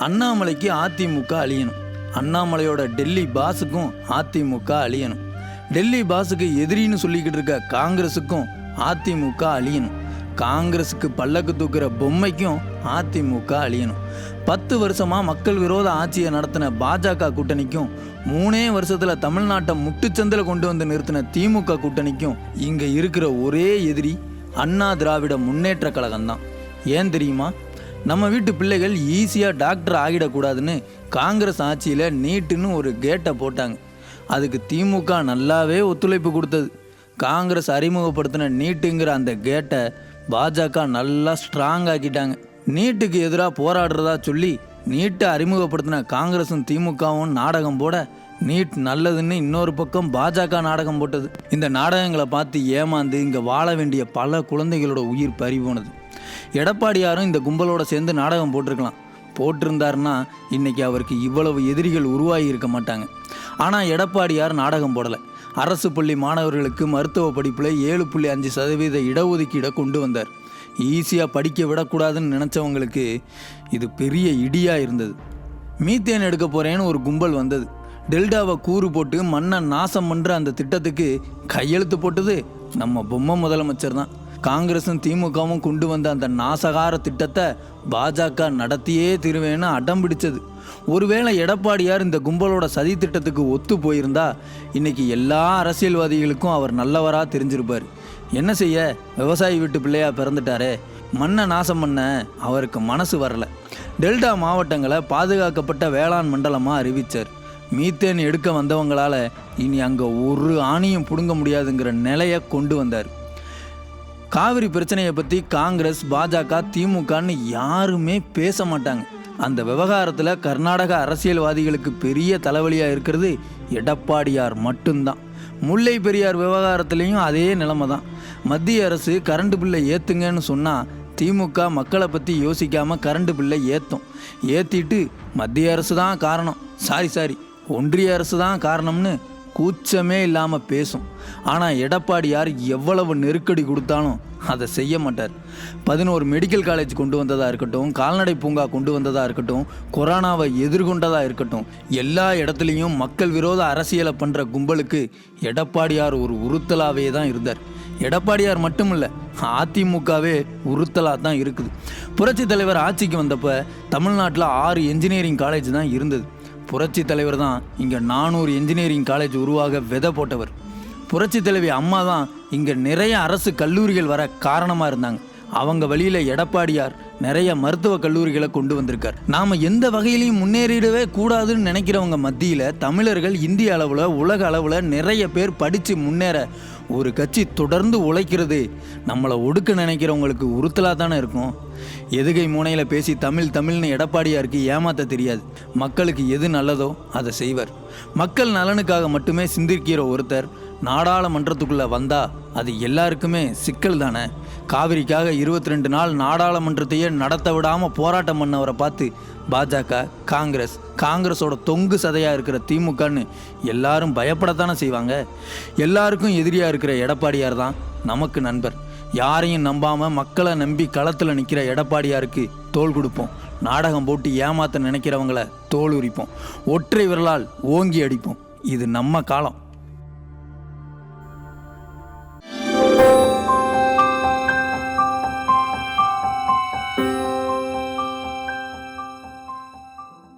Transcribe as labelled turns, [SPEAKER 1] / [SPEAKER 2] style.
[SPEAKER 1] அண்ணாமலைக்கு அதிமுக அழியணும். அண்ணாமலையோட டெல்லி பாஸுக்கும் அதிமுக அழியணும். டெல்லி பாஸுக்கு எதிரின்னு சொல்லிக்கிட்டு இருக்க காங்கிரஸுக்கும் அதிமுக அழியணும். காங்கிரஸுக்கு பல்லக்கு தூக்குற பொம்மைக்கும் அதிமுக அழியணும். 10 வருஷமா மக்கள் விரோத ஆட்சியை நடத்தின பாஜக கூட்டணிக்கும் 3 வருஷத்துல தமிழ்நாட்டை முட்டுச்சந்தில் கொண்டு வந்து நிறுத்தின திமுக கூட்டணிக்கும் இங்க இருக்கிற ஒரே எதிரி அண்ணா திராவிட முன்னேற்ற கழகம்தான். ஏன் தெரியுமா? நம்ம வீட்டு பிள்ளைகள் ஈஸியாக டாக்டர் ஆகிடக்கூடாதுன்னு காங்கிரஸ் ஆட்சியில் நீட்டுன்னு ஒரு கேட்டை போட்டாங்க. அதுக்கு திமுக நல்லாவே ஒத்துழைப்பு கொடுத்தது. காங்கிரஸ் அறிமுகப்படுத்தின நீட்டுங்கிற அந்த கேட்டை பாஜக நல்லா ஸ்ட்ராங் ஆக்கிட்டாங்க. நீட்டுக்கு எதிராக போராடுறதா சொல்லி நீட்டை அறிமுகப்படுத்தின காங்கிரஸும் திமுகவும் நாடகம் போட, நீட் நல்லதுன்னு இன்னொரு பக்கம் பாஜக நாடகம் போட்டது. இந்த நாடகங்களை பார்த்து ஏமாந்து இங்கே வாழ வேண்டிய பல குழந்தைகளோட உயிர் பறிபோனது. எடப்பாடியாரும் இந்த கும்பலோட சேர்ந்து நாடகம் போட்டிருந்தாருன்னா இன்னைக்கு அவருக்கு இவ்வளவு எதிரிகள் உருவாகி இருக்க மாட்டாங்க. ஆனால் எடப்பாடியார் நாடகம் போடலை. அரசு பள்ளி மாணவர்களுக்கு மருத்துவ படிப்பில் 7.5% இடஒதுக்கீடை கொண்டு வந்தார். ஈஸியாக படிக்க விடக்கூடாதுன்னு நினச்சவங்களுக்கு இது பெரிய இடியாக இருந்தது. மீத்தேன் எடுக்க போகிறேன்னு ஒரு கும்பல் வந்தது. டெல்டாவை கூறு போட்டு மண்ணை நாசம் பண்ணுற அந்த திட்டத்துக்கு கையெழுத்து போட்டது நம்ம பொம்மை முதலமைச்சர் தான். காங்கிரஸும் திமுகவும் கொண்டு வந்த அந்த நாசகார திட்டத்தை பாஜக நடத்தியே தீருவேன்னு அடம் பிடிச்சது. ஒருவேளை எடப்பாடியார் இந்த கும்பலோட சதி திட்டத்துக்கு ஒத்து போயிருந்தா இன்னைக்கு எல்லா அரசியல்வாதிகளுக்கும் அவர் நல்லவராக தெரிஞ்சிருப்பார். என்ன செய்ய, விவசாயி வீட்டு பிள்ளையா பிறந்துட்டாரே, மண்ணை நாசம் பண்ண அவருக்கு மனசு வரல. டெல்டா மாவட்டங்களை பாதுகாக்கப்பட்ட வேளாண் மண்டலமாக அறிவித்தார். மீத்தேன் எடுக்க வந்தவங்களால இனி அங்கே ஒரு ஆணியும் பிடுங்க முடியாதுங்கிற நிலையை கொண்டு வந்தார். காவிரி பிரச்சனையை பற்றி காங்கிரஸ், பாஜக, திமுகன்னு யாருமே பேச மாட்டாங்க. அந்த விவகாரத்தில் கர்நாடக அரசியல்வாதிகளுக்கு பெரிய தலைவலியாக இருக்கிறது எடப்பாடியார் மட்டும்தான். முல்லை பெரியார் விவகாரத்துலேயும் அதே நிலைமை தான். மத்திய அரசு கரண்ட் பில்லை ஏற்றுங்கன்னு சொன்னால் திமுக மக்களை பற்றி யோசிக்காமல் கரண்ட் பில்லை ஏற்றிட்டு மத்திய அரசு தான் காரணம், சாரி ஒன்றிய அரசு தான் காரணம்னு கூச்சமே இல்லாமல் பேசும். ஆனால் எடப்பாடியார் எவ்வளவு நெருக்கடி கொடுத்தாலும் அதை செய்ய மாட்டார். 11 மெடிக்கல் காலேஜ் கொண்டு வந்ததாக இருக்கட்டும், கால்நடை பூங்கா கொண்டு வந்ததாக இருக்கட்டும், கொரோனாவை எதிர்கொண்டதாக இருக்கட்டும், எல்லா இடத்துலையும் மக்கள் விரோத அரசியலை பண்ணுற கும்பலுக்கு எடப்பாடியார் ஒரு உறுத்தலாகவே தான் இருந்தார். எடப்பாடியார் மட்டும் இல்லை, அதிமுகவே உறுத்தலாக தான் இருக்குது. புரட்சி தலைவர் ஆட்சிக்கு வந்தப்போ தமிழ்நாட்டில் 6 என்ஜினியரிங் காலேஜ் தான் இருந்தது. புரட்சி தலைவர் தான் இங்கே 400 என்ஜினியரிங் காலேஜ் உருவாக விதை போட்டவர். புரட்சி தலைவி அம்மா தான் இங்கே நிறைய அரசு கல்லூரிகள் வர காரணமாக இருந்தாங்க. அவங்க வழியில் எடப்பாடியார் நிறைய மருத்துவ கல்லூரிகளை கொண்டு வந்திருக்கார். நாம் எந்த வகையிலையும் முன்னேறிடவே கூடாதுன்னு நினைக்கிறவங்க மத்தியில் தமிழர்கள் இந்திய அளவில், உலக அளவில் நிறைய பேர் படித்து முன்னேற ஒரு கட்சி தொடர்ந்து உழைக்கிறது நம்மளை ஒடுக்க நினைக்கிறவங்களுக்கு உறுத்தலாக தானே இருக்கும். எதுகை மூனையில் பேசி தமிழ்னு எடப்பாடியாருக்கு ஏமாற்ற தெரியாது. மக்களுக்கு எது நல்லதோ அதை செய்வர். மக்கள் நலனுக்காக மட்டுமே சிந்திக்கிற ஒருத்தர் நாடாளுமன்றத்துக்குள்ளே வந்தால் அது எல்லாருக்குமே சிக்கல் தானே. காவிரிக்காக 22 நாள் நாடாளுமன்றத்தையே நடத்த விடாமல் போராட்டம் பண்ணவரை பார்த்து பாஜக, காங்கிரஸோட தொங்கு சதையாக இருக்கிற திமுகன்னு எல்லாரும் பயப்படத்தானே செய்வாங்க. எல்லாருக்கும் எதிரியாக இருக்கிற எடப்பாடியார் தான் நமக்கு நண்பர். யாரையும் நம்பாமல் மக்களை நம்பி களத்தில் நிற்கிற எடப்பாடியாருக்கு தோள் கொடுப்போம். நாடகம் போட்டு ஏமாற்ற நினைக்கிறவங்கள தோல் உரிப்போம். ஒற்றை விரலால் ஓங்கி அடிப்போம். இது நம்ம காலம்.